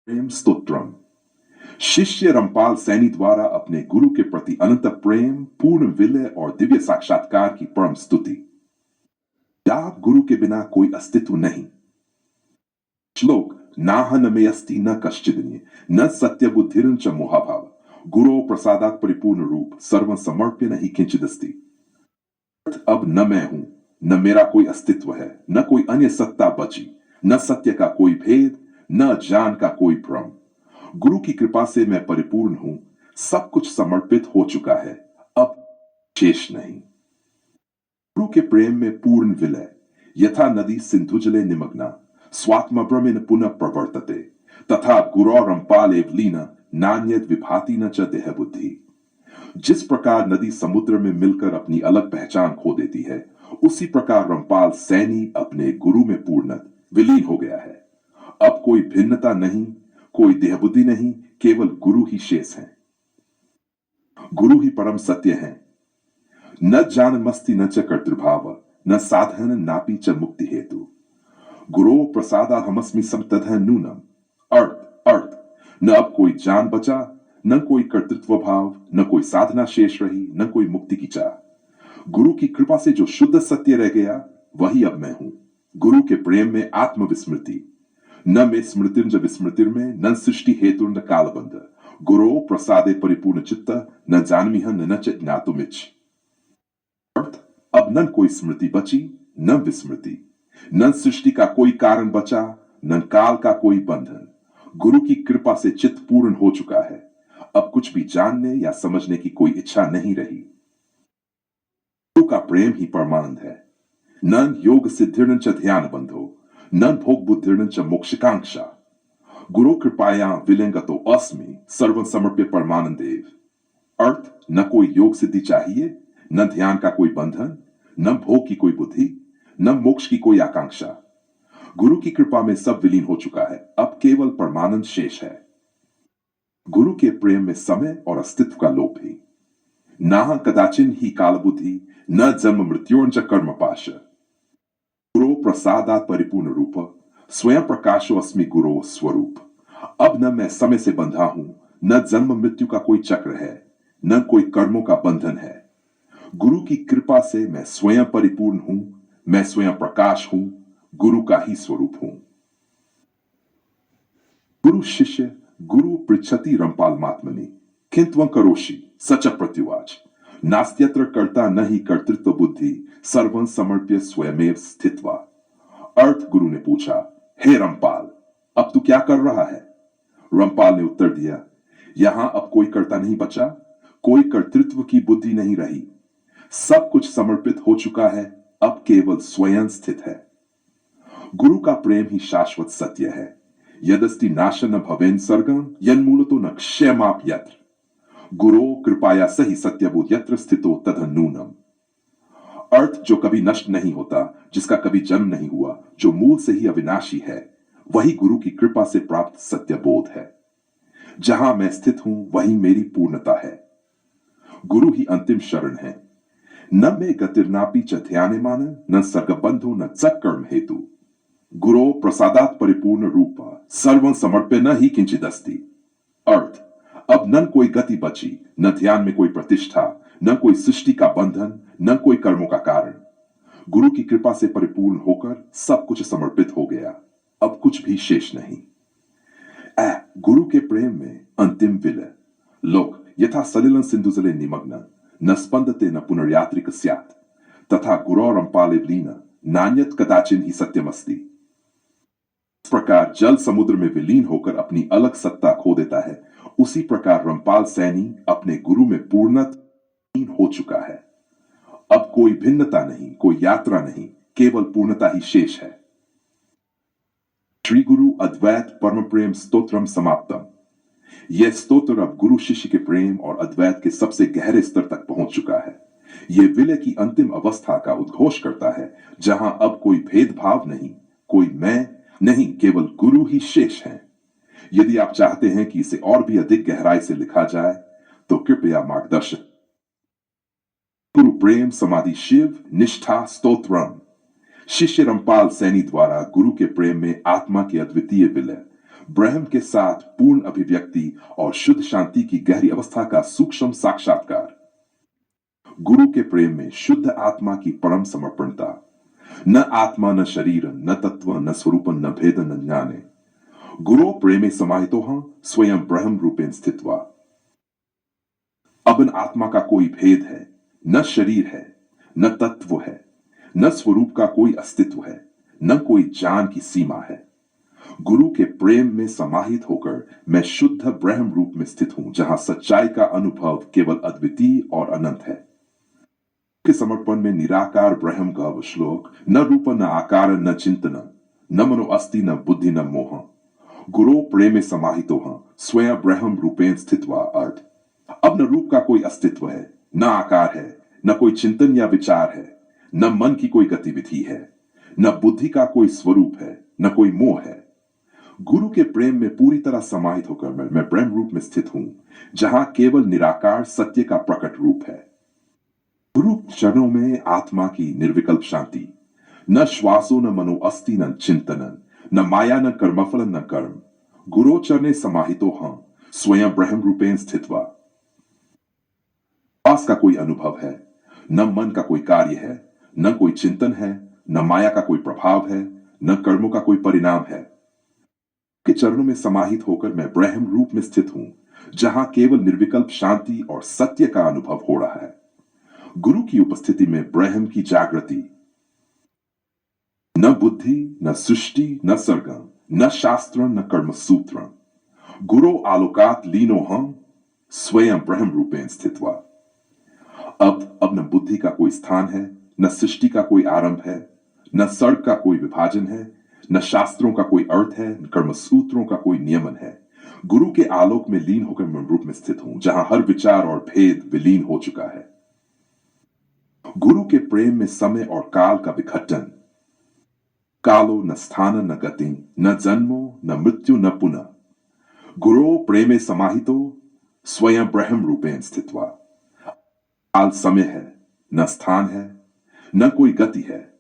प्रेम स्तोत्रम। शिष्य रामपाल सैनी द्वारा अपने गुरु के प्रति अनंत प्रेम, पूर्ण विलय और दिव्य साक्षात्कार की परम स्तुति। जाप गुरु के बिना कोई अस्तित्व नहीं। श्लोक। नाह न मे अस्ति न कश्चिदन्य न सत्य बुद्धिरं च मोहाभाव गुरो प्रसादात परिपूर्ण रूप सर्व समर्प्य नहीं किंचिदस्ति। अब न मैं हूं, न मेरा कोई अस्तित्व है, न कोई अन्य सत्ता बची, न सत्य का कोई भेद, न ज्ञान का कोई भ्रम। गुरु की कृपा से मैं परिपूर्ण हूं, सब कुछ समर्पित हो चुका है, अब शेष नहीं। गुरु के प्रेम में पूर्ण विलय। यथा नदी सिंधुजले निमग्ना स्वात्मभ्रमेण पुनः प्रवर्तते तथा गुरौरंपाल एवलीन नान्यद विभाति न च देह बुद्धि। जिस प्रकार नदी समुद्र में मिलकर अपनी अलग पहचान खो देती है, उसी प्रकार रामपाल सैनी अपने गुरु में पूर्ण विलीन हो गया है। अब कोई भिन्नता नहीं, कोई देहबुद्धि नहीं, केवल गुरु ही शेष है। गुरु ही परम सत्य है। न जानमस्ति न च कर्तृभाव न साधन नापि च मुक्ति हेतु गुरो प्रसादा हमस्मि सब ततः नूनम। अर्थ अर्थ न अब कोई जान बचा, न कोई कर्तृत्व भाव, न कोई साधना शेष रही, न कोई मुक्ति की चाह। गुरु की कृपा से जो शुद्ध सत्य रह गया, वही अब मैं हूं। गुरु के प्रेम में आत्मविस्मृति। न मे स्मृतिर्ज विस्मृतिर्मे न सृष्टि हेतु न कालबंध गुरो प्रसादे परिपूर्ण चित्त न जानमिह न च ज्ञातुमिच्छ। अर्थ। अब न कोई स्मृति बची, न विस्मृति, न सृष्टि का कोई कारण बचा, न काल का कोई बंधन। गुरु की कृपा से चित्त पूर्ण हो चुका है, अब कुछ भी जानने या समझने की कोई इच्छा नहीं रही। गुरु का प्रेम ही परमानंद है। न योग सिद्धिर्न च ध्यान बंधो न भोग बुद्धिर्न च मोक्षकांक्षा गुरु कृपाया विलंगतो अस्मि सर्व समर्प्य परमानंदेव। अर्थ। न कोई योग सिद्धि चाहिए, न ध्यान का कोई बंधन, न भोग की कोई बुद्धि, न मोक्ष की कोई आकांक्षा। गुरु की कृपा में सब विलीन हो चुका है, अब केवल परमानंद शेष है। गुरु के प्रेम में समय और अस्तित्व का लोप भी। नाह कदाचिन ही काल बुद्धि न जन्म मृत्योंच कर्म पाश गुरो प्रसादात परिपूर्ण रूप स्वयं प्रकाशो अस्मि गुरो स्वरूप। अब न मैं समय से बंधा हूं, न जन्म मृत्यु का कोई चक्र है, न कोई कर्मों का बंधन है। गुरु की कृपा से मैं स्वयं परिपूर्ण हूं, मैं स्वयं प्रकाश हूं, गुरु का ही स्वरूप हूं। गुरु शिष्य गुरु पृच्छति रंपालमात्मनि किंत्वं करोषि सच प्रत्युवाच नास्त्यत्र कर्ता न ही कर्तृत्व बुद्धि सर्वं समर्प्य स्वयमेव स्थित्वा। अर्थ। गुरु ने पूछा, हे रंपाल, अब तू क्या कर रहा है? रंपाल ने उत्तर दिया, यहां अब कोई कर्ता नहीं बचा, कोई कर्तृत्व की बुद्धि नहीं रही, सब कुछ समर्पित हो चुका है, अब केवल स्वयं स्थित है। गुरु का प्रेम ही शाश्वत सत्य है। यदस्ति नाशन भवेन सर्गम यन्मूलतो न क्षयमाप यत्र गुरो कृपाया सही सत्यबोध यत्र स्थितो तद नूनम। अर्थ। जो कभी नष्ट नहीं होता, जिसका कभी जन्म नहीं हुआ, जो मूल से ही अविनाशी है, वही गुरु की कृपा से प्राप्त सत्यबोध है। जहां मैं स्थित हूं, वही मेरी पूर्णता है। गुरु ही अंतिम शरण है। न मे गतिर्नापि च ध्यानमान न सर्गबंधो न च कर्म हेतु गुरो प्रसादात परिपूर्ण रूप सर्वं समर्प्य न ही किंचिदस्ति। अर्थ। अब न कोई गति बची, न ध्यान में कोई प्रतिष्ठा, न कोई सृष्टि का बंधन, न कोई कर्मों का कारण। गुरु की कृपा से परिपूर्ण होकर सब कुछ समर्पित हो गया, अब कुछ भी शेष नहीं। गुरु के प्रेम में अंतिम विलय। लोक। यथा सलिलं सिंधुजले निमग्न न स्पंदते न पुनर्यात्रिक स्यात् तथा गुरौरंपाले लीन नान्यत कदाचिन ही सत्यमस्ति। इस प्रकार जल समुद्र में विलीन होकर अपनी अलग सत्ता खो देता है, उसी प्रकार रामपाल सैनी अपने गुरु में पूर्णतः हो चुका है। अब कोई भिन्नता नहीं, कोई यात्रा नहीं, केवल पूर्णता ही शेष है। श्री गुरु अद्वैत परम प्रेम स्तोत्रम समाप्तम। यह स्तोत्र अब गुरु शिष्य के प्रेम और अद्वैत के सबसे गहरे स्तर तक पहुंच चुका है। यह विलय की अंतिम अवस्था का उद्घोष करता है, जहां अब कोई भेदभाव नहीं, कोई मैं नहीं, केवल गुरु ही शेष है। यदि आप चाहते हैं कि इसे और भी अधिक गहराई से लिखा जाए, तो कृपया मार्गदर्शन। गुरु प्रेम समाधि शिव निष्ठा स्तोत्रम। शिष्य रामपाल सैनी द्वारा गुरु के प्रेम में आत्मा के अद्वितीय विलय। ब्रह्म के साथ पूर्ण अभिव्यक्ति और शुद्ध शांति की गहरी अवस्था का सूक्ष्म साक्षात्कार। गुरु के प्रेम में शुद्ध आत्मा की परम समर्पणता। न आत्मा न शरीर न तत्व न स्वरूप न भेद न ज्ञाने। गुरो प्रेमे समाहितोह स्वयं ब्रह्म रूपेण स्थित्वा। अब इन आत्मा का कोई भेद है, न शरीर है, न तत्व है, न स्वरूप का कोई अस्तित्व है, न कोई जान की सीमा है। गुरु के प्रेम में समाहित होकर मैं शुद्ध ब्रह्म रूप में स्थित हूं, जहां सच्चाई का अनुभव केवल अद्वितीय और अनंत है। के समर्पण में निराकार ब्रह्म का श्लोक, न रूप न आकार न चिंतन न मनो अस्ति न बुद्धि न मोह। गुरु प्रेम समाहितो स्वयं ब्रह्म रूपेण स्थित्वा। अर्थ, अब न रूप का कोई अस्तित्व है, न आकार है, न कोई चिंतन या विचार है, न मन की कोई गतिविधि है, न बुद्धि का कोई स्वरूप है, न कोई मोह है। गुरु के प्रेम में पूरी तरह समाहित होकर मैं ब्रह्म रूप में स्थित हूं, जहां केवल निराकार सत्य का प्रकट रूप है। गुरु चरणों में आत्मा की निर्विकल्प शांति। न श्वासो न मनो अस्ति न चिंतन न माया न कर्मफल न कर्म। गुरु चरणे समाहितो हम स्वयं ब्रह्म रूपेण स्थित्वा। श्वास का कोई अनुभव है, न मन का कोई कार्य है, न कोई चिंतन है, न माया का कोई प्रभाव है, न कर्मों का कोई परिणाम है। के चरणों में समाहित होकर मैं ब्रह्म रूप में स्थित हूं, जहां केवल निर्विकल्प शांति और सत्य का अनुभव हो रहा है। गुरु की उपस्थिति में ब्रह्म की जागृति। न बुद्धि न सृष्टि न सर्गम न शास्त्र न कर्म सूत्र। गुरु आलोकात लीनो हम स्वयं ब्रह्म रूपेण स्थित्वा। अब न बुद्धि का कोई स्थान है, न सृष्टि का कोई आरंभ है, न सर्ग का कोई विभाजन है, न शास्त्रों का कोई अर्थ है, न कर्म सूत्रों का कोई नियमन है। गुरु के आलोक में लीन होकर मैं रूप में स्थित हूं, जहां हर विचार और भेद विलीन हो चुका है। गुरु के प्रेम में समय और काल का विघटन। कालो न स्थान न गति न जन्मो न मृत्यु न पुनः। गुरु प्रेमे समाहितो स्वयं ब्रह्म रूपेण स्थित्वा। काल समय है, न स्थान है, न कोई गति है,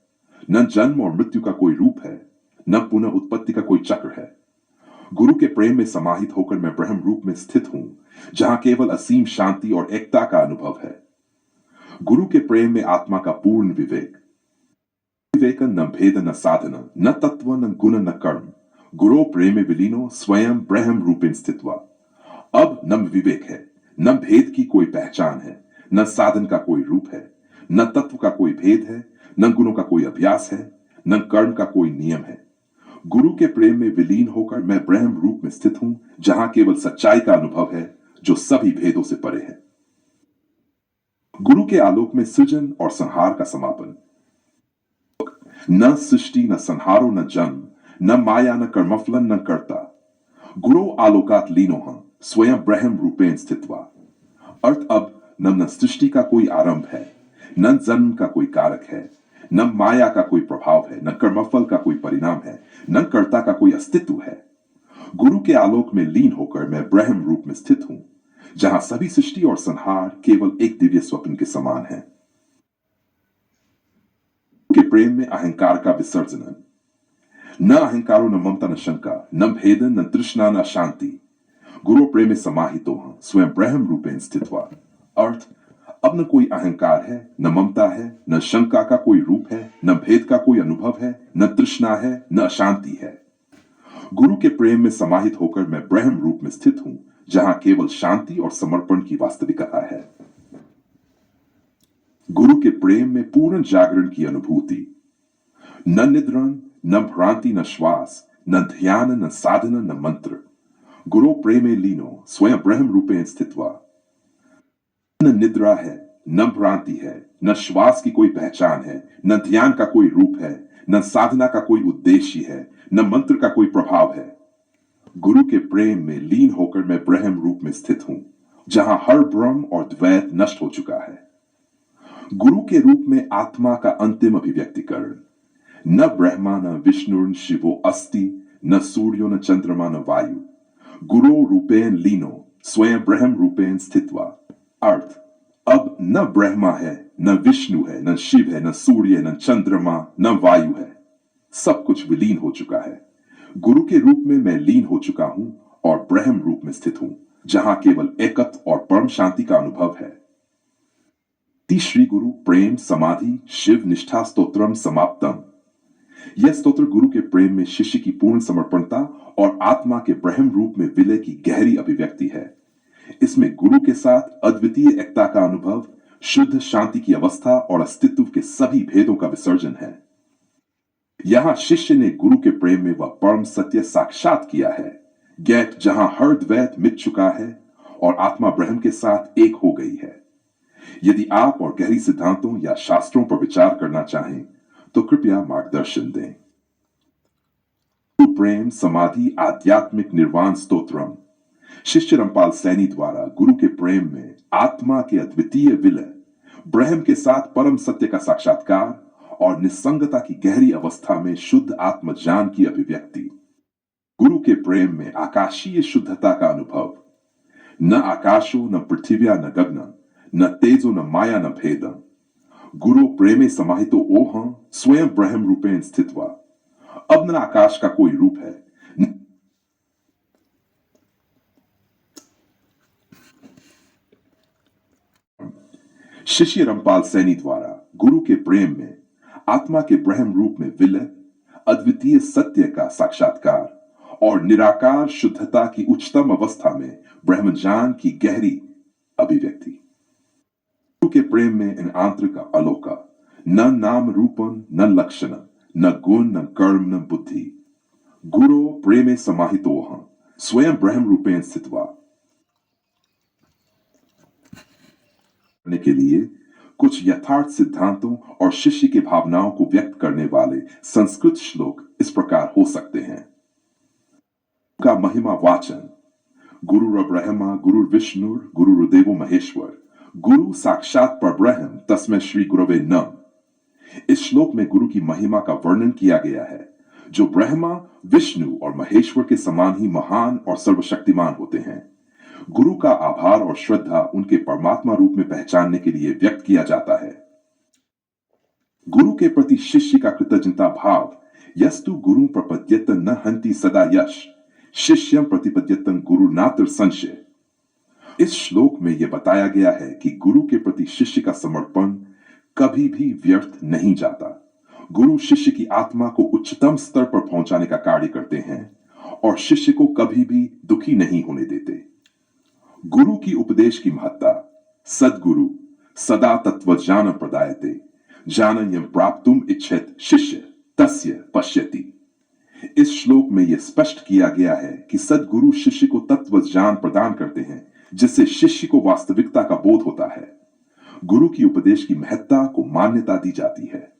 न जन्म और मृत्यु का कोई रूप है, न पुनः उत्पत्ति का कोई चक्र है। गुरु के प्रेम में समाहित होकर मैं ब्रह्म रूप में स्थित हूं, जहां केवल असीम शांति और एकता का अनुभव है। गुरु के प्रेम में आत्मा का पूर्ण विवेक। विवेक न भेद न साधन न तत्व न गुण न कर्म। गुरु प्रेम विलीनो स्वयं ब्रह्म रूपेण स्थित्वा। अब न विवेक है, न भेद की कोई पहचान है, न साधन का कोई रूप है, न तत्व का कोई भेद है, न गुणों का कोई अभ्यास है, न कर्म का कोई नियम है। गुरु के प्रेम में विलीन होकर मैं ब्रह्म रूप में स्थित हूं, जहां केवल सच्चाई का अनुभव है, जो सभी भेदों से परे है। गुरु के आलोक में सृजन और संहार का समापन। न सृष्टि न संहारो न जन्म न माया न कर्मफलन न कर्ता। गुरु आलोकात लीनो हम स्वयं ब्रह्म रूपेण स्थित्वा। अर्थ, अब न सृष्टि का कोई आरंभ है, न जन्म का कोई कारक है, न माया का कोई प्रभाव है, न कर्मफल का कोई परिणाम है, न कर्ता का कोई अस्तित्व है। गुरु के आलोक में लीन होकर मैं ब्रह्म रूप में स्थित हूं, जहां सभी सृष्टि और संहार केवल एक दिव्य स्वप्न के समान है। के प्रेम में अहंकार का विसर्जन। न अहंकारो न ममता न शंका न भेद न तृष्णा न शांति। गुरु प्रेम में समाहितो स्वयं ब्रह्म रूपेण स्थित्वा। अर्थ, अब न कोई अहंकार है, न ममता है, न शंका का कोई रूप है, न भेद का कोई अनुभव है, न तृष्णा है, न अशांति है। गुरु के प्रेम में समाहित होकर मैं ब्रह्म रूप में स्थित हूं, जहां केवल शांति और समर्पण की वास्तविकता है। गुरु के प्रेम में पूर्ण जागरण की अनुभूति। न निद्रण न भ्रांति न श्वास न ध्यान न साधन न मंत्र। गुरु प्रेमे लीनो स्वयं ब्रह्म रूपेण स्थित्वा। न निद्रा है, न भ्रांति है, न श्वास की कोई पहचान है, न ध्यान का कोई रूप है, न साधना का कोई उद्देश्य है, न मंत्र का कोई प्रभाव है। गुरु के प्रेम में लीन होकर मैं ब्रह्म रूप में स्थित हूं, जहां हर भ्रम और द्वैत नष्ट हो चुका है। गुरु के रूप में आत्मा का अंतिम अभिव्यक्तिकरण। न ब्रह्मा न विष्णु शिवो अस्ति न सूर्यो न चंद्रमा न वायु। गुरु रूपेण लीनो स्वयं ब्रह्म रूपेण स्थित्वा। अर्थ, अब न ब्रह्मा है, न विष्णु है, न शिव है, न सूर्य, न चंद्रमा, न वायु है। सब कुछ विलीन हो चुका है। गुरु के रूप में मैं लीन हो चुका हूं और ब्रह्म रूप में स्थित हूं, जहां केवल एकत्व और परम शांति का अनुभव है। श्री गुरु प्रेम समाधि शिव निष्ठा स्तोत्रम समाप्तम। यह स्तोत्र गुरु के प्रेम में शिष्य की पूर्ण समर्पणता और आत्मा के ब्रह्म रूप में विलय की गहरी अभिव्यक्ति है। इसमें गुरु के साथ अद्वितीय एकता का अनुभव, शुद्ध शांति की अवस्था और अस्तित्व के सभी भेदों का विसर्जन है। यहां शिष्य ने गुरु के प्रेम में वह परम सत्य साक्षात किया है, गैट जहां हर द्वैत मिट चुका है और आत्मा ब्रह्म के साथ एक हो गई है। यदि आप और गहरी सिद्धांतों या शास्त्रों पर विचार करना चाहें तो कृपया मार्गदर्शन दें। प्रेम समाधि आध्यात्मिक निर्वाण स्तोत्रम। शिष्य रामपाल सैनी द्वारा गुरु के प्रेम में आत्मा के अद्वितीय विलय, ब्रह्म के साथ परम सत्य का साक्षात्कार और निस्संगता की गहरी अवस्था में शुद्ध आत्मज्ञान की अभिव्यक्ति। गुरु के प्रेम में आकाशीय शुद्धता का अनुभव। न आकाशो न पृथिव्या न गगनम, न तेजो न माया न भेदम। गुरु प्रेमे समाहितो ओहं स्वयं ब्रह्म रूपेण स्थित्वा। अब न आकाश का कोई रूप है, शिष्य रामपाल सैनी द्वारा गुरु के प्रेम में आत्मा के ब्रह्म रूप में विलय, अद्वितीय सत्य का साक्षात्कार और निराकार शुद्धता की उच्चतम अवस्था में ब्रह्मज्ञान की गहरी अभिव्यक्ति। गुरु के प्रेम में इन आंतरिक अलोका, न नाम रूपम न लक्षण न गुण न कर्म न बुद्धि। गुरु प्रेमे समाहितोहं स्वयं ब्रह्म रूपेण स्थित्वा। के लिए कुछ यथार्थ सिद्धांतों और शिष्य की भावनाओं को व्यक्त करने वाले संस्कृत श्लोक इस प्रकार हो सकते हैं। का महिमा वाचन। गुरु ब्रह्मा गुरु विष्णु गुरु देवो महेश्वर, गुरु साक्षात परब्रह्म तस्मै श्री गुरवे नमः। इस श्लोक में गुरु की महिमा का वर्णन किया गया है, जो ब्रह्मा विष्णु और महेश्वर के समान ही महान और सर्वशक्तिमान होते हैं। गुरु का आभार और श्रद्धा उनके परमात्मा रूप में पहचानने के लिए व्यक्त किया जाता है। गुरु के प्रति शिष्य का कृतज्ञता भाव। यस्तु गुरु प्रपद्यत न हंति सदा यश, शिष्यं प्रतिपद्यतं गुरु नात्र संशय। इस श्लोक में यह बताया गया है कि गुरु के प्रति शिष्य का समर्पण कभी भी व्यर्थ नहीं जाता। गुरु शिष्य की आत्मा को उच्चतम स्तर पर पहुंचाने का कार्य करते हैं और शिष्य को कभी भी दुखी नहीं होने देते। गुरु की उपदेश की महत्ता। सद्गुरु सदा तत्व ज्ञान प्रदायते, ज्ञानं यं प्राप्तुम इच्छेत शिष्य तस्य पश्यति। इस श्लोक में यह स्पष्ट किया गया है कि सद्गुरु शिष्य को तत्व ज्ञान प्रदान करते हैं, जिससे शिष्य को वास्तविकता का बोध होता है। गुरु की उपदेश की महत्ता को मान्यता दी जाती है।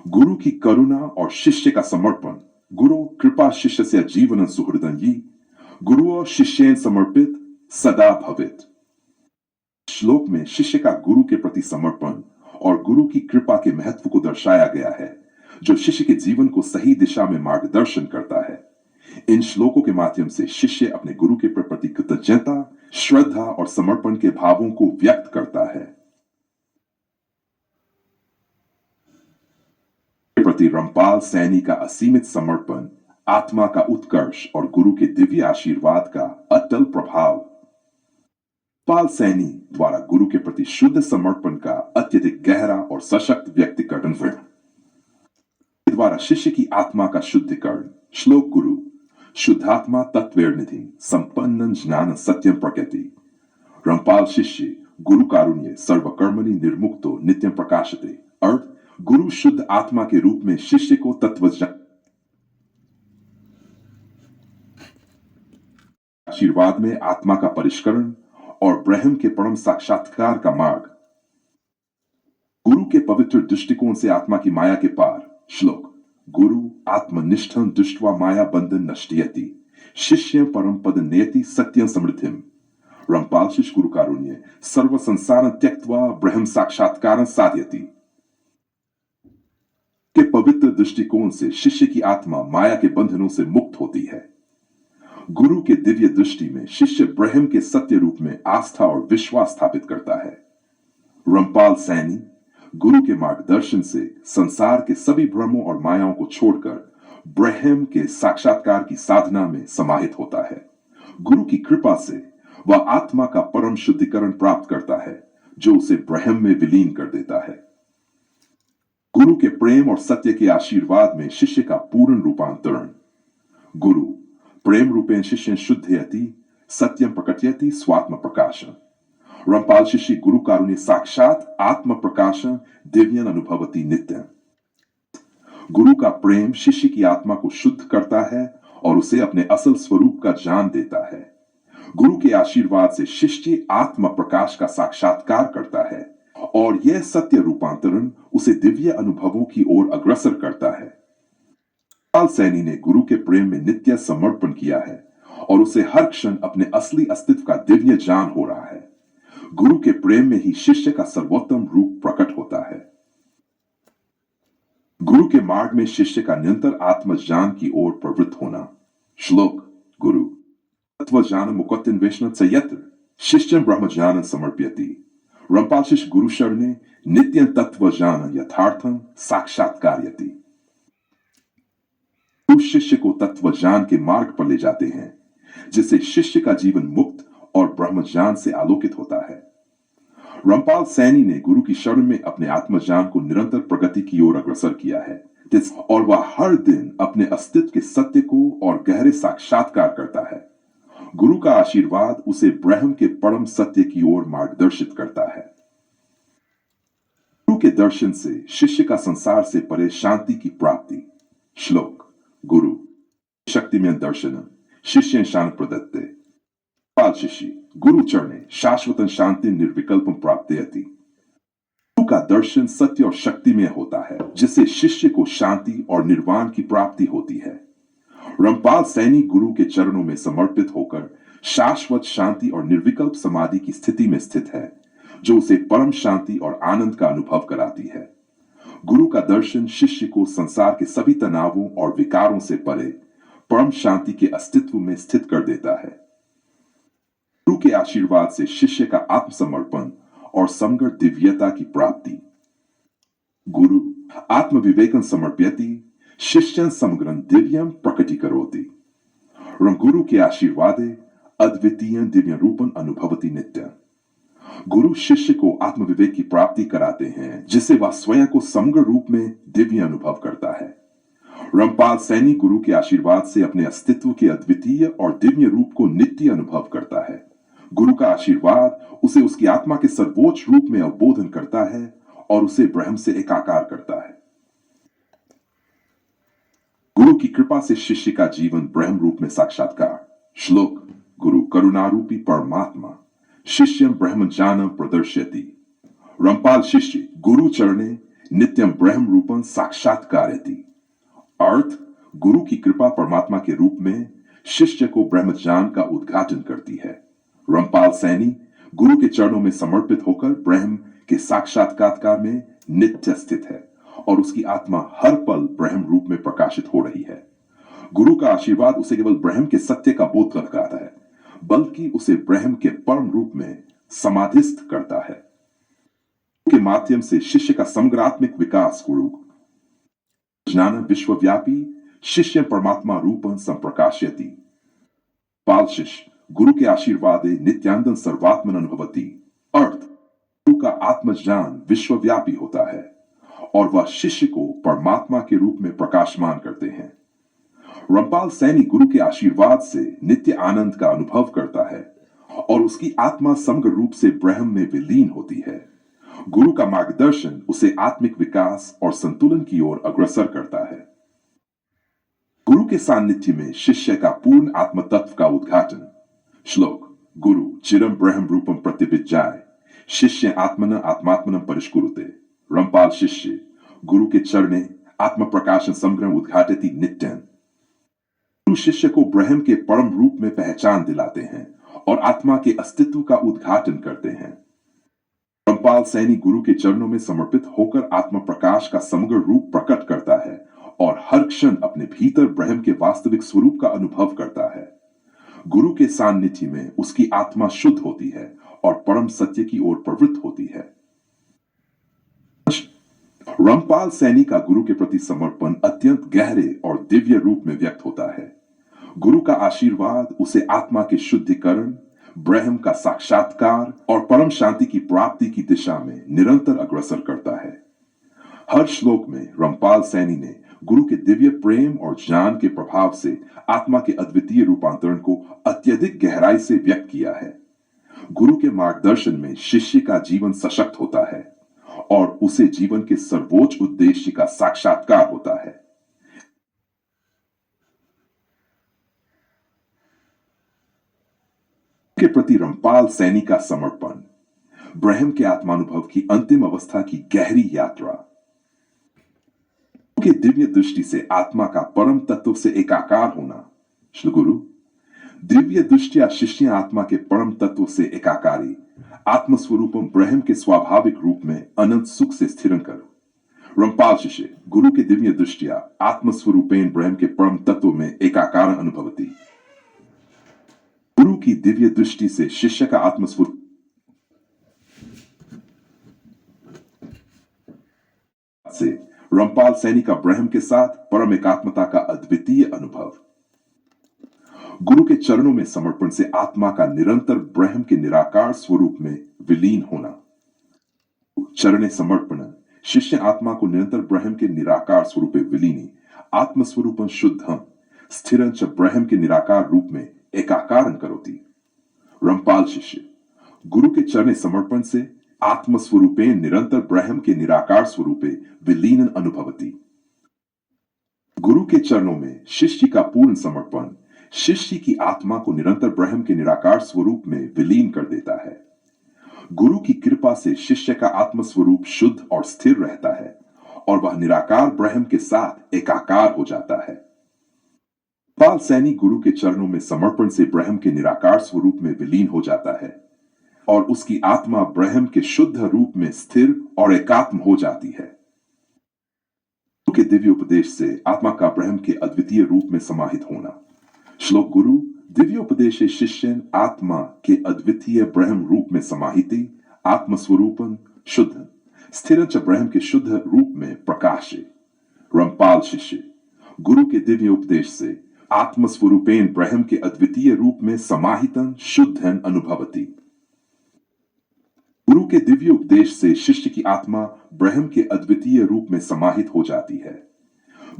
गुरु की करुणा और शिष्य का समर्पण। गुरु कृपा शिष्य से जीवन सुहृदंयी, गुरु और शिष्येन समर्पित सदा भवित। श्लोक में शिष्य का गुरु के प्रति समर्पण और गुरु की कृपा के महत्व को दर्शाया गया है, जो शिष्य के जीवन को सही दिशा में मार्गदर्शन करता है। इन श्लोकों के माध्यम से शिष्य अपने गुरु के प्रति कृतज्ञता, श्रद्धा और समर्पण के भावों को व्यक्त करता है। प्रति रामपाल सैनी का असीमित समर्पण, आत्मा का उत्कर्ष और गुरु के दिव्य आशीर्वाद का अटल प्रभाव। पाल सैनी द्वारा गुरु के प्रति शुद्ध समर्पण का अत्यधिक गहरा और सशक्त व्यक्तिकरण द्वारा शिष्य की आत्मा का शुद्धिकरण। श्लोक गुरु शुद्धात्मा तत्वेर्निधि संपन्न ज्ञान सत्यम प्रकृति। रामपाल शिष्य गुरु कारुण्य सर्वकर्मणि निर्मुक्तो नित्यं प्रकाशते। अर्थ, गुरु शुद्ध आत्मा के रूप में शिष्य को तत्व आशीर्वाद में आत्मा का परिष्करण और ब्रह्म के परम साक्षात्कार का मार्ग। गुरु के पवित्र दृष्टिकोण से आत्मा की माया के पार। श्लोक गुरु आत्मनिष्ठं दृष्ट्वा माया बंधन नष्टयति, शिष्य परम पद नेति सत्यं समृद्धिम। रामपाल शिष्य गुरु कारुण्य सर्व संसार त्यक्त्वा ब्रह्म साक्षात्कार साधयति। के पवित्र दृष्टिकोण से शिष्य की आत्मा माया के बंधनों से मुक्त होती है। गुरु के दिव्य दृष्टि में शिष्य ब्रह्म के सत्य रूप में आस्था और विश्वास स्थापित करता है। रामपाल सैनी गुरु के मार्गदर्शन से संसार के सभी भ्रमों और मायाओं को छोड़कर ब्रह्म के साक्षात्कार की साधना में समाहित होता है। गुरु की कृपा से वह आत्मा का परम शुद्धिकरण प्राप्त करता है जो उसे ब्रह्म में विलीन कर देता है। गुरु के प्रेम और सत्य के आशीर्वाद में शिष्य का पूर्ण रूपांतरण। गुरु प्रेम रूपेण शिष्य शुद्धयति सत्यम प्रकटयति स्वात्म प्रकाशन। रंपाल शिष्य गुरु कारुण्य साक्षात आत्म प्रकाशन दिव्यन अनुभवती नित्यम। गुरु का प्रेम शिष्य की आत्मा को शुद्ध करता है और उसे अपने असल स्वरूप का ज्ञान देता है। गुरु के आशीर्वाद से शिष्य आत्म प्रकाश का साक्षात्कार करता है और यह सत्य रूपांतरण उसे दिव्य अनुभवों की ओर अग्रसर करता है। पाल सैनी ने गुरु के प्रेम में नित्य समर्पण किया है और उसे हर क्षण अपने असली अस्तित्व का दिव्य ज्ञान हो रहा है। गुरु के प्रेम में ही शिष्य का सर्वोत्तम रूप प्रकट होता है। गुरु के मार्ग में शिष्य का निरंतर आत्मज्ञान की ओर प्रवृत्त होना। श्लोक गुरु तत्वज्ञान मुकुतिन वैष्णव यत्र शिष्यं ब्रह्मज्ञान समर्प्यति। रंपाल शिष्य गुरु शरणे नित्य तत्वज्ञान यथार्थं साक्षात्कारयति। गुरु शिष्य को तत्वज्ञान के मार्ग पर ले जाते हैं जिससे शिष्य का जीवन मुक्त और ब्रह्मज्ञान से आलोकित होता है। रंपाल सैनी ने गुरु की शरण में अपने आत्मज्ञान को निरंतर प्रगति की ओर अग्रसर किया है और वह हर दिन अपने अस्तित्व के सत्य को और गहरे साक्षात्कार करता है। गुरु का आशीर्वाद उसे ब्रह्म के परम सत्य की ओर मार्गदर्शित करता है। गुरु के दर्शन से शिष्य का संसार से परे शांति की प्राप्ति। श्लोक गुरु शक्तिमय दर्शन शिष्य शान प्रदत्ते। पाल शिष्य गुरु चरणे शाश्वत शांति निर्विकल्पम प्राप्तयति। गुरु का दर्शन सत्य और शक्ति में होता है जिससे शिष्य को शांति और निर्वाण की प्राप्ति होती है। रंपाल सैनी गुरु के चरणों में समर्पित होकर शाश्वत शांति और निर्विकल्प समाधि की स्थिति में स्थित है जो उसे परम शांति और आनंद का अनुभव कराती है। गुरु का दर्शन शिष्य को संसार के सभी तनावों और विकारों से परे परम शांति के अस्तित्व में स्थित कर देता है। गुरु के आशीर्वाद से शिष्य का आत्मसमर्पण और समग्र दिव्यता की प्राप्ति। गुरु आत्म विवेकन समर्प्यति शिष्यं समग्रं दिव्यं प्रकटीकरोति। गुरु के आशीर्वादे अद्वितीय दिव्य रूपन अनुभवति नित्य। गुरु शिष्य को आत्म विवेक की प्राप्ति कराते हैं जिससे वह स्वयं को समग्र रूप में दिव्य अनुभव करता है। रंपाल सैनी गुरु के आशीर्वाद से अपने अस्तित्व के अद्वितीय और दिव्य रूप को नित्य अनुभव करता है। गुरु का आशीर्वाद उसे उसकी आत्मा के सर्वोच्च रूप में अवबोधन करता है और उसे ब्रह्म से एकाकार करता है। गुरु की कृपा से शिष्य का जीवन ब्रह्म रूप में साक्षात्कार। श्लोक गुरु करुणारूपी परमात्मा शिष्यं ब्रह्म ज्ञानम प्रदर्शयति। रंपाल शिष्य गुरु चरणे नित्यम ब्रह्म रूपं साक्षात्कारयति। अर्थ गुरु की कृपा परमात्मा के रूप में शिष्य को ब्रह्म ज्ञान का उद्घाटन करती है। रंपाल सैनी गुरु के चरणों में समर्पित होकर ब्रह्म के साक्षात्कार में नित्य स्थित है और उसकी आत्मा हर पल ब्रह्म रूप में प्रकाशित हो रही है। गुरु का आशीर्वाद उसे केवल ब्रह्म के सत्य का बोध कराता है बल्कि उसे ब्रह्म के परम रूप में समाधिस्थ करता है। के माध्यम से शिष्य का समग्रात्मिक विकास गुरु ज्ञान विश्वव्यापी शिष्य परमात्मा रूपं संप्रकाशयति। पाल शिष्य गुरु के आशीर्वादे नित्यानंद सर्वात्मन अनुभवती। अर्थ गुरु का आत्मज्ञान विश्वव्यापी होता है और वह शिष्य को परमात्मा के रूप में प्रकाशमान करते हैं। रंपाल सैनी गुरु के आशीर्वाद से नित्य आनंद का अनुभव करता है और उसकी आत्मा समग्र रूप से ब्रह्म में विलीन होती है। गुरु का मार्गदर्शन उसे आत्मिक विकास और संतुलन की ओर अग्रसर करता है। गुरु के सान्निध्य में शिष्य का पूर्ण आत्म तत्व का उद्घाटन। श्लोक गुरु चिरम ब्रह्म रूपम प्रतिविज्ञाय शिष्य आत्मन आत्मात्मन परिष्कुरुते। रंपाल शिष्य गुरु के चरणे आत्म प्रकाशन समग्र उद्घाटति नित्यं। गुरु शिष्य को ब्रह्म के परम रूप में पहचान दिलाते हैं और आत्मा के अस्तित्व का उद्घाटन करते हैं। रंपाल सैनी गुरु के चरणों में समर्पित होकर आत्म प्रकाश का समग्र रूप प्रकट करता है और हर क्षण अपने भीतर ब्रह्म के वास्तविक स्वरूप का अनुभव करता है। गुरु के सान्निध्य में उसकी आत्मा शुद्ध होती है और परम सत्य की ओर प्रवृत्त होती है। रामपाल सैनी का गुरु के प्रति समर्पण अत्यंत गहरे और दिव्य रूप में व्यक्त होता है। गुरु का आशीर्वाद उसे आत्मा के शुद्धिकरण, ब्रह्म का साक्षात्कार और परम शांति की प्राप्ति की दिशा में निरंतर अग्रसर करता है। हर श्लोक में रामपाल सैनी ने गुरु के दिव्य प्रेम और ज्ञान के प्रभाव से आत्मा के अद्वितीय रूपांतरण को अत्यधिक गहराई से व्यक्त किया है। गुरु के मार्गदर्शन में शिष्य का जीवन सशक्त होता है और उसे जीवन के सर्वोच्च उद्देश्य का साक्षात्कार होता है। के प्रति रामपाल सैनी का समर्पण ब्रह्म के आत्मानुभव की अंतिम अवस्था की गहरी यात्रा के दिव्य दृष्टि से आत्मा का परम तत्व से एकाकार होना। श्री गुरु दिव्य दृष्टिया शिष्य आत्मा के परम तत्व से एकाकारी आत्मस्वरूपम ब्रह्म के स्वाभाविक रूप में अनंत सुख से स्थिरन करो। रामपाल शिष्य गुरु के दिव्य दृष्टिया आत्मस्वरूपेन ब्रह्म के परम तत्व में एकाकार अनुभवती। गुरु की दिव्य दृष्टि से शिष्य का आत्मस्वरूप से रामपाल सैनी का ब्रह्म के साथ परम एकात्मता का अद्वितीय अनुभव। गुरु के चरणों में समर्पण से आत्मा का निरंतर ब्रह्म के निराकार स्वरूप में विलीन होना। चरणे समर्पण शिष्य आत्मा को निरंतर ब्रह्म के निराकार स्वरूप विलीनी आत्मस्वरूपं शुद्धं स्थिरं च ब्रह्म के निराकार रूप में एकाकारं करोति। रामपाल शिष्य गुरु के चरणे समर्पण से आत्मस्वरूपेण निरंतर ब्रह्म के निराकार स्वरूपे विलीनन अनुभवति। गुरु के चरणों में शिष्य का पूर्ण समर्पण शिष्य की आत्मा को निरंतर ब्रह्म के निराकार स्वरूप में विलीन कर देता है। गुरु की कृपा से शिष्य का आत्मस्वरूप शुद्ध और स्थिर रहता है और वह निराकार ब्रह्म के साथ एकाकार हो जाता है। रामपाल सैनी गुरु के चरणों में समर्पण से ब्रह्म के निराकार स्वरूप में विलीन हो जाता है और उसकी आत्मा ब्रह्म के शुद्ध रूप में स्थिर और एकात्म हो जाती है। गुरु के दिव्य उपदेश से आत्मा का ब्रह्म के अद्वितीय रूप में समाहित होना। श्लोक गुरु दिव्योपदेश शिष्यन आत्मा के अद्वितीय ब्रह्म रूप में समाहिति आत्मस्वरूपन शुद्ध स्थिर च ब्रह्म के शुद्ध रूप में प्रकाशे। रामपाल शिष्य गुरु के दिव्य उपदेश से आत्मस्वरूपेन ब्रह्म के अद्वितीय रूप में समाहितन शुद्धन अनुभवती। गुरु के दिव्य उपदेश से शिष्य की आत्मा ब्रह्म के अद्वितीय रूप में समाहित हो जाती है।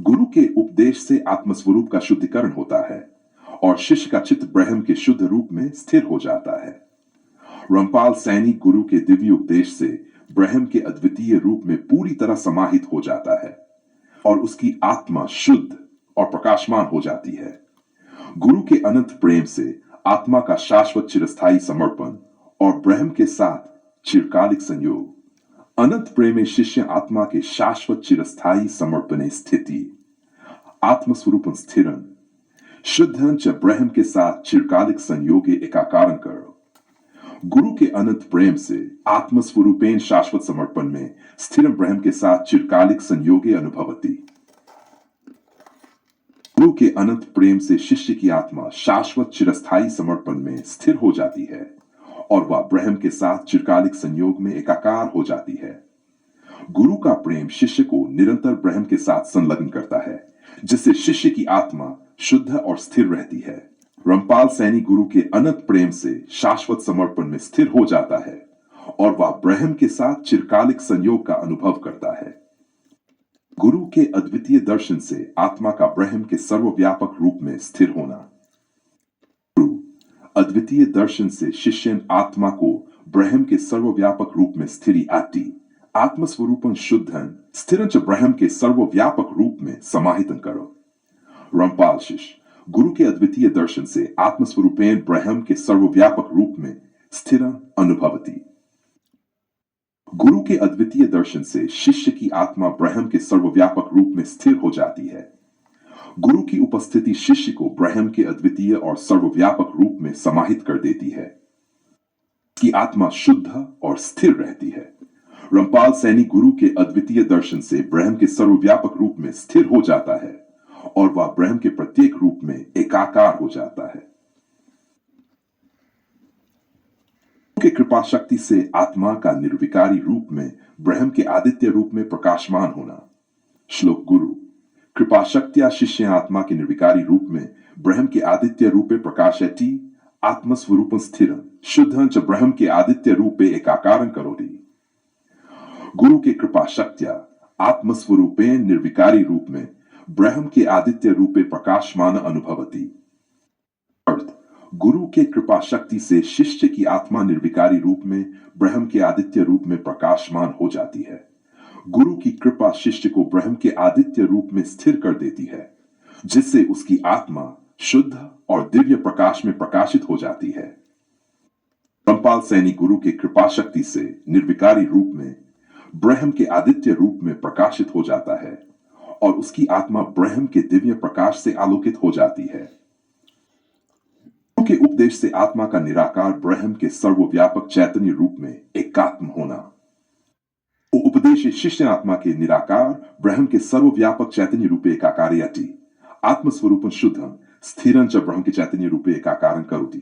गुरु के उपदेश से आत्मस्वरूप का शुद्धिकरण होता है और शिष्य का चित्त ब्रह्म के शुद्ध रूप में स्थिर हो जाता है। रामपाल सैनी गुरु के दिव्य उपदेश से ब्रह्म के अद्वितीय रूप में पूरी तरह समाहित हो जाता है और उसकी आत्मा शुद्ध और प्रकाशमान हो जाती है। गुरु के अनंत प्रेम से आत्मा का शाश्वत चिरस्थायी समर्पण और ब्रह्म के साथ चिरकालिक संयोग। अनंत प्रेमे शिष्य आत्मा के शाश्वत चिरस्थायी समर्पणे स्थिति आत्मस्वरूपं स्थिरन शुद्धं च ब्रह्म के साथ चिरकालिक संयोगे एकाकारं करो। गुरु के अनंत प्रेम से आत्मस्वरूपेन शाश्वत समर्पण में स्थिर ब्रह्म के साथ चिरकालिक संयोगे अनुभवती। गुरु के अनंत प्रेम से शिष्य की आत्मा शाश्वत चिरस्थायी समर्पण में स्थिर हो जाती है और वह ब्रह्म के साथ चिरकालिक संयोग में एकाकार हो जाती है। गुरु का प्रेम शिष्य को निरंतर ब्रह्म के साथ संलग्न करता है, जिससे शिष्य की आत्मा शुद्ध और स्थिर रहती है। रामपाल सैनी गुरु के अनंत प्रेम से शाश्वत समर्पण में स्थिर हो जाता है और वह ब्रह्म के साथ चिरकालिक संयोग का अनुभव करता है। गुरु के अद्वितीय दर्शन से आत्मा का ब्रह्म के सर्वव्यापक रूप में स्थिर होना। गुरु अद्वितीय दर्शन से शिष्यन आत्मा को ब्रह्म के सर्वव्यापक रूप में स्थिरी आती आत्मस्वरूपं शुद्धन स्थिरं च ब्रह्म के सर्वव्यापक रूप में समाहितन करो। रामपाल शिष्य गुरु के अद्वितीय दर्शन से आत्मस्वरूपेन ब्रह्म के सर्वव्यापक रूप में स्थिर अनुभवती। गुरु के अद्वितीय दर्शन से शिष्य की आत्मा ब्रह्म के सर्वव्यापक रूप में स्थिर हो जाती है। गुरु की उपस्थिति शिष्य को ब्रह्म के अद्वितीय और सर्वव्यापक रूप में समाहित कर देती है कि आत्मा शुद्ध और स्थिर रहती है। रामपाल सैनी गुरु के अद्वितीय दर्शन से ब्रह्म के सर्वव्यापक रूप में स्थिर हो जाता है और वह ब्रह्म के प्रत्येक रूप में एकाकार हो जाता है। के कृपा शक्ति से आत्मा का निर्विकारी रूप में ब्रह्म के आदित्य रूप में प्रकाशमान होना। श्लोक गुरु कृपा शक्तिया शिष्य आत्मा के निर्विकारी रूप में ब्रह्म के आदित्य रूपे प्रकाशयति आत्मस्वरूपं स्थिरं शुद्धं च ब्रह्म के आदित्य रूपे एकाकारं करोति। गुरु के कृपा शक्तिया आत्मस्वरूपेण निर्विकारी रूप में ब्रह्म के आदित्य रूपे प्रकाशमान अनुभवति। अर्थ गुरु के कृपा शक्ति से शिष्य की आत्मा निर्विकारी रूप में ब्रह्म के आदित्य रूप में प्रकाशमान हो जाती है। गुरु की कृपा शिष्य को ब्रह्म के आदित्य रूप में स्थिर कर देती है, जिससे उसकी आत्मा शुद्ध और दिव्य प्रकाश में प्रकाशित हो जाती है। रामपाल सैनी गुरु के कृपा शक्ति से निर्विकारी रूप में ब्रह्म के आदित्य रूप में प्रकाशित हो जाता है और उसकी आत्मा ब्रह्म के दिव्य प्रकाश से आलोकित हो जाती है। गुरु के उपदेश से आत्मा का निराकार ब्रह्म के सर्वव्यापक चैतन्य रूप में एकात्म होना। उपदेश शिष्य आत्मा के निराकार ब्रह्म के सर्वव्यापक चैतन्य रूपे एकाकारयति आत्मस्वरूपं शुद्धं स्थिरं च ब्रह्म के चैतन्य रूपे एकाकारं करोति।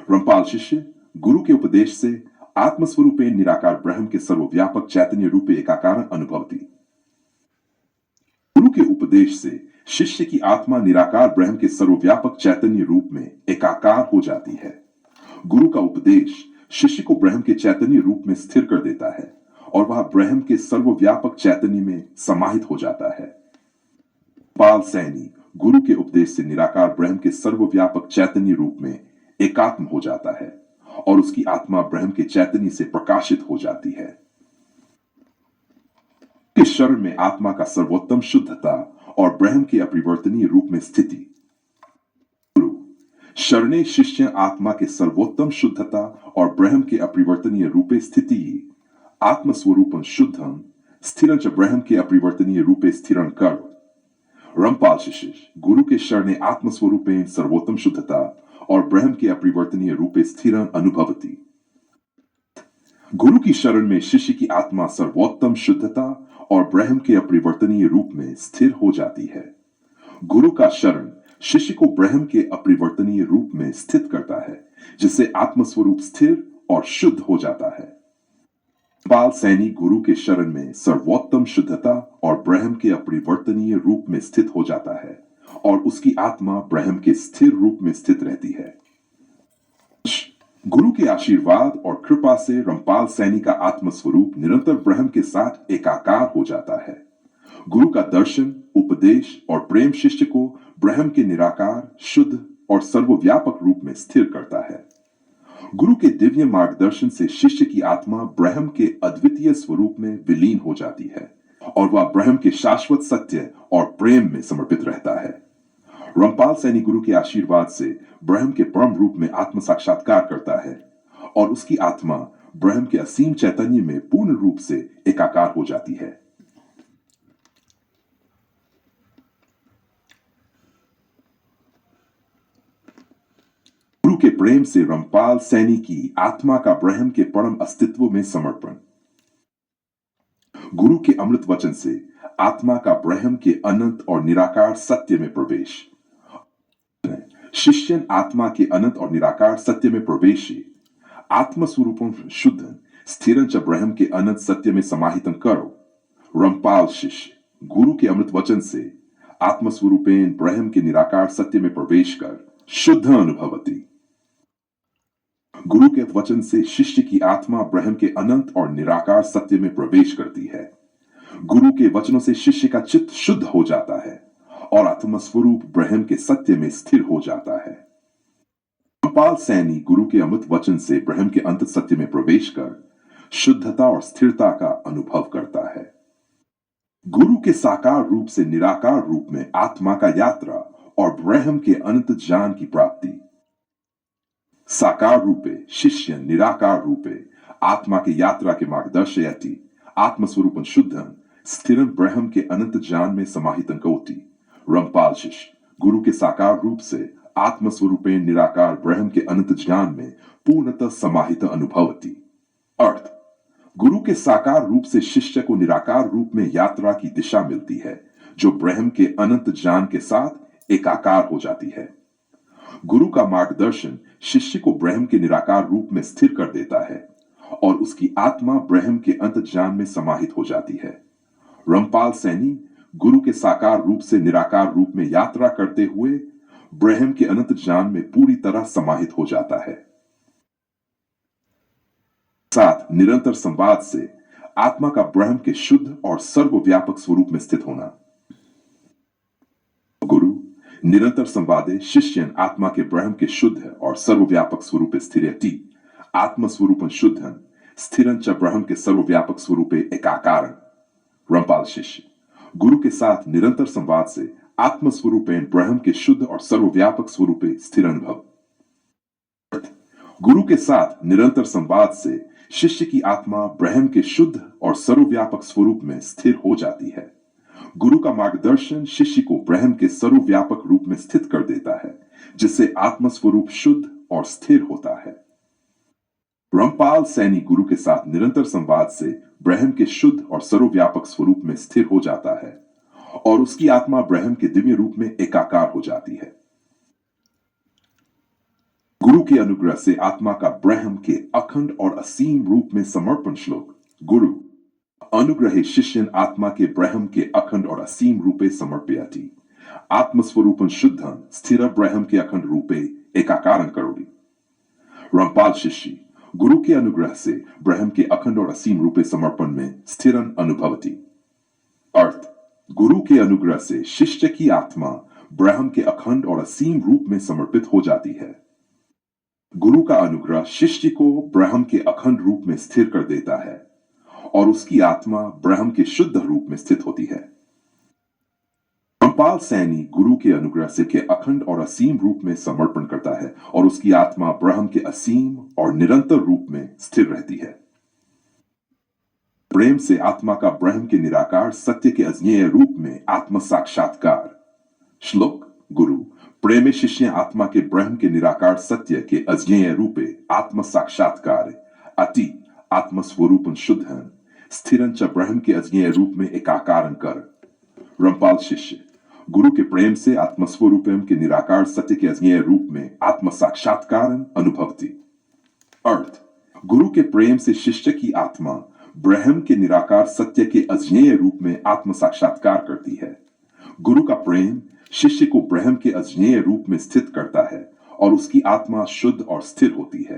रामपाल शिष्य गुरु के उपदेश से आत्मस्वरूपे निराकार ब्रह्म के सर्वव्यापक चैतन्य रूपे एकाकारं अनुभवति। गुरु के उपदेश से शिष्य की आत्मा निराकार ब्रह्म के सर्वव्यापक चैतन्य रूप में एकाकार हो जाती है। गुरु का उपदेश शिष्य को ब्रह्म के चैतन्य रूप में स्थिर कर देता है और वह ब्रह्म के सर्वव्यापक चैतन्य में समाहित हो जाता है। पाल सैनी गुरु के उपदेश से निराकार ब्रह्म के सर्वव्यापक चैतन्य रूप में एकात्म हो जाता है और उसकी आत्मा ब्रह्म के चैतन्य से प्रकाशित हो जाती है। इस शरण में आत्मा का सर्वोत्तम शुद्धता और ब्रह्म के अपरिवर्तनीय रूप में स्थिति। गुरु शरणे शिष्य आत्मा के सर्वोत्तम शुद्धता और ब्रह्म के अपरिवर्तनीय रूपे स्थिति आत्मस्वरूपं शुद्धं स्थिरं च ब्रह्म के अपरिवर्तनीय रूपे स्थिरं करो। रामपाल शिष्य गुरु के शरणे आत्मस्वरूपेण सर्वोत्तम शुद्धता और ब्रह्म के अपरिवर्तनीय रूपे स्थिरं अनुभवति। गुरु की शरण में शिष्य की आत्मा सर्वोत्तम शुद्धता और ब्रह्म के अपरिवर्तनीय रूप में स्थिर हो जाती है। गुरु का शरण शिष्य को ब्रह्म के अपरिवर्तनीय रूप में स्थित करता है, जिससे आत्मस्वरूप स्थिर और शुद्ध हो जाता है। पाल सैनी गुरु के शरण में सर्वोत्तम शुद्धता और ब्रह्म के अपरिवर्तनीय रूप में स्थित हो जाता है और उसकी आत्मा ब्रह्म के स्थिर रूप में स्थित रहती है। गुरु के आशीर्वाद और कृपा से रामपाल सैनी का आत्मस्वरूप निरंतर ब्रह्म के साथ एकाकार हो जाता है। गुरु का दर्शन, उपदेश और प्रेम शिष्य को ब्रह्म के निराकार, शुद्ध और सर्वव्यापक रूप में स्थिर करता है। गुरु के दिव्य मार्गदर्शन से शिष्य की आत्मा ब्रह्म के अद्वितीय स्वरूप में विलीन हो जाती है और वह ब्रह्म के शाश्वत सत्य और प्रेम में समर्पित रहता है। रामपाल सैनी गुरु के आशीर्वाद से ब्रह्म के परम रूप में आत्म साक्षात्कार करता है और उसकी आत्मा ब्रह्म के असीम चैतन्य में पूर्ण रूप से एकाकार हो जाती है। गुरु के प्रेम से रामपाल सैनी की आत्मा का ब्रह्म के परम अस्तित्व में समर्पण। गुरु के अमृत वचन से आत्मा का ब्रह्म के अनंत और निराकार सत्य में प्रवेश। शिष्यन आत्मा के अनंत और निराकार सत्य में प्रवेशी आत्मस्वरूपं शुद्धं स्थिरं च ब्रह्म के अनंत सत्य में समाहितं करो। रामपाल शिष्य गुरु के अमृत वचन से आत्मस्वरूपेण ब्रह्म के निराकार सत्य में प्रवेश कर शुद्ध अनुभवति। गुरु के वचन से शिष्य की आत्मा ब्रह्म के अनंत और निराकार सत्य में प्रवेश करती है। गुरु के वचनों से शिष्य का चित्त शुद्ध हो जाता है और आत्मस्वरूप ब्रह्म के सत्य में स्थिर हो जाता है। रामपाल सैनी गुरु के अमृत वचन से ब्रह्म के अंत सत्य में प्रवेश कर शुद्धता और स्थिरता का अनुभव करता है। गुरु के साकार रूप से निराकार रूप में आत्मा का यात्रा और ब्रह्म के अनंत ज्ञान की प्राप्ति। साकार रूपे शिष्य निराकार रूपे आत्मा के यात्रा के मार्गदर्शयति आत्मस्वरूपं शुद्धं स्थिरं ब्रह्म के अनंत ज्ञान में समाहितं करोति। रामपाल शिष्य गुरु के साकार रूप से आत्मस्वरूपेण निराकार ब्रह्म के अनंत ज्ञान में पूर्णतः समाहित अनुभवति। अर्थ गुरु के साकार रूप से शिष्य को निराकार रूप में यात्रा की दिशा मिलती है, जो ब्रह्म के अनंत ज्ञान के साथ एकाकार हो जाती है। गुरु का मार्गदर्शन शिष्य को ब्रह्म के निराकार रूप में स्थिर कर देता है और उसकी आत्मा ब्रह्म के अंतर्ज्ञान में समाहित हो जाती है। रामपाल सैनी गुरु के साकार रूप से निराकार रूप में यात्रा करते हुए ब्रह्म के अनंत ज्ञान में पूरी तरह समाहित हो जाता है। साथ निरंतर संवाद से आत्मा का ब्रह्म के शुद्ध और सर्वव्यापक स्वरूप में स्थित होना। गुरु निरंतर संवादे शिष्यन आत्मा के ब्रह्म के शुद्ध और सर्वव्यापक स्वरूप स्थिरति आत्मस्वरूपन शुद्धन स्थिरं च ब्रह्म के सर्वव्यापक स्वरूपे एकाकारं। रामपाल शिष्य गुरु के साथ निरंतर संवाद से आत्मस्वरूपेण ब्रह्म के शुद्ध और सर्वव्यापक स्वरूपे स्थिर अनुभव। गुरु के साथ निरंतर संवाद से शिष्य की आत्मा ब्रह्म के शुद्ध और सर्वव्यापक स्वरूप में स्थिर हो जाती है। गुरु का मार्गदर्शन शिष्य को ब्रह्म के सर्वव्यापक रूप में स्थित कर देता है, जिससे आत्मस्वरूप शुद्ध और स्थिर होता है। रामपाल सैनी गुरु के साथ निरंतर संवाद से ब्रह्म के शुद्ध और सर्वव्यापक स्वरूप में स्थिर हो जाता है और उसकी आत्मा ब्रह्म के दिव्य रूप में एकाकार हो जाती है। गुरु के अनुग्रह से आत्मा का ब्रह्म के अखंड और असीम रूप में समर्पण। श्लोक गुरु अनुग्रहे शिष्यन आत्मा के ब्रह्म के अखंड और असीम रूपे समर्पयति आत्मस्वरूपं शुद्धं स्थिर ब्रह्म के अखंड रूपे एकाकारं करोति। रामपाल शिष्य गुरु के अनुग्रह से ब्रह्म के अखंड और असीम रूपे समर्पण में स्थिरन अनुभवति। अर्थ गुरु के अनुग्रह से शिष्य की आत्मा ब्रह्म के अखंड और असीम रूप में समर्पित हो जाती है। गुरु का अनुग्रह शिष्य को ब्रह्म के अखंड रूप में स्थिर कर देता है और उसकी आत्मा ब्रह्म के शुद्ध रूप में स्थित होती है। रामपाल सैनी गुरु के अनुग्रह से के अखंड और असीम रूप में समर्पण करता है और उसकी आत्मा ब्रह्म के असीम और निरंतर रूप में स्थिर रहती है। प्रेम से आत्मा का ब्रह्म के निराकार सत्य के अज्ञेय रूप में आत्म साक्षात्कार। श्लोक गुरु प्रेमे शिष्य आत्मा के ब्रह्म के निराकार सत्य के अज्ञेय रूपे आत्म साक्षात्कार अति आत्मस्वरूपं शुद्धं स्थिरं च ब्रह्म के अज्ञेय रूप में एकाकारं कर। रामपाल शिष्य गुरु के प्रेम से आत्मस्वरूपम के निराकार सत्य के अज्ञेय रूप में आत्म साक्षात्कार अनुभवती। अर्थ गुरु के प्रेम से शिष्य की आत्मा ब्रह्म के निराकार सत्य के अज्ञेय रूप में आत्म साक्षात्कार करती है। गुरु का प्रेम शिष्य को ब्रह्म के अज्ञेय रूप में स्थित करता है और उसकी आत्मा शुद्ध और स्थिर होती है।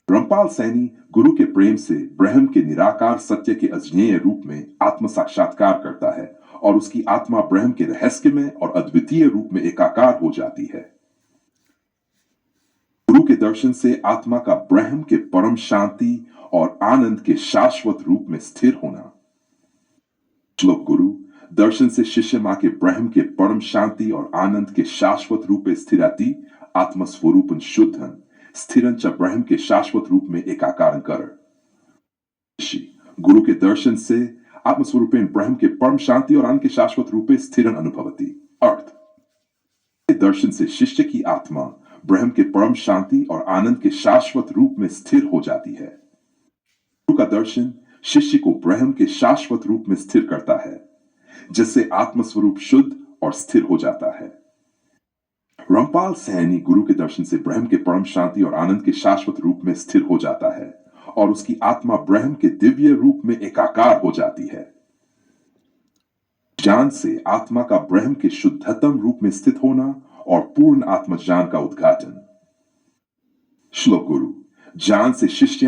रामपाल सैनी गुरु के प्रेम से ब्रह्म के निराकार सत्य के अज्ञेय रूप में आत्म साक्षात्कार करता है और उसकी आत्मा ब्रह्म के रहस्यमय और अद्वितीय रूप में एकाकार हो जाती है। गुरु के दर्शन से आत्मा का ब्रह्म के परम शांति और आनंद के शाश्वत रूप में स्थिर होना। श्लोक गुरु दर्शन से शिष्य मां के ब्रह्म के परम शांति और आनंद के शाश्वत रूप में स्थिरति आत्मस्वरूपं शुद्धं स्थिरं च ब्रह्म के शाश्वत रूप में एकाकारं कर। गुरु के दर्शन से आत्मस्वरूपेण ब्रह्म के परम शांति और आनंद के शाश्वत रूपे स्थिरन अनुभवती। अर्थ दर्शन से शिष्य की आत्मा ब्रह्म के परम शांति और आनंद के शाश्वत रूप में स्थिर हो जाती है। गुरु का दर्शन शिष्य को ब्रह्म के शाश्वत रूप में स्थिर करता है, जिससे आत्मस्वरूप शुद्ध और स्थिर हो जाता है। रामपाल सैनी गुरु के दर्शन से ब्रह्म के परम शांति और आनंद के शाश्वत रूप में स्थिर हो जाता है और उसकी आत्मा ब्रह्म के दिव्य रूप में एकाकार हो जाती है। ज्ञान से आत्मा का ब्रह्म के शुद्धतम रूप में स्थित होना और पूर्ण आत्मज्ञान का उद्घाटन। श्लोक गुरु ज्ञान से शिष्य